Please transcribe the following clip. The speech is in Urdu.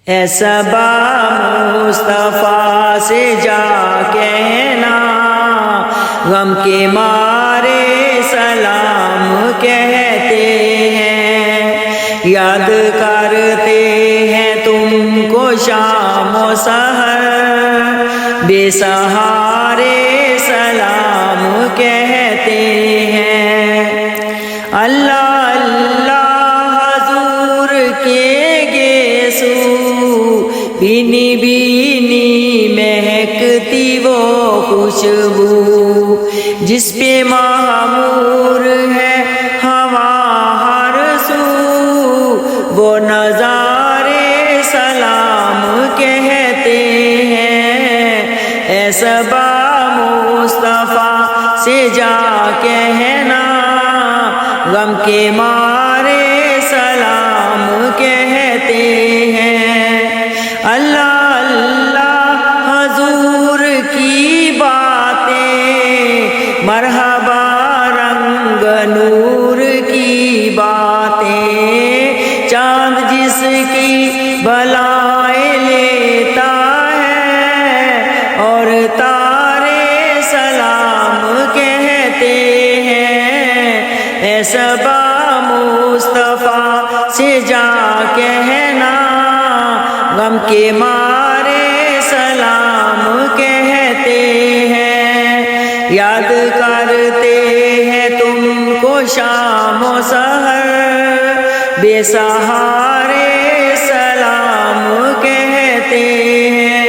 اے صبا مصطفیٰ سے جا کہنا، غم کے مارے سلام کہتے ہیں، یاد کرتے ہیں تم کو شام و سحر، بے سہارے سلام کہتے ہیں۔ اللہ اللہ حضور کے گیسو، بینی بینی مہکتی وہ خوشبو، جس پہ معمور ہے ہوا ہر سو، وہ نظارے سلام کہتے ہیں۔ اے صبا مصطفیٰ سے جا کہنا، غم کے مارے سلام کہتے ہیں۔ اللہ اللہ حضور کی باتیں، مرحبا رنگ نور کی باتیں، چاند جس کی بلائیں لیتا ہے، اور تارے سلام کہتے ہیں۔ اے صبا مصطفیٰ سے جا کہنا، غم کے مارے سلام کہتے ہیں، یاد کرتے ہیں تم کو شام و سحر، بے سہارے سلام کہتے ہیں۔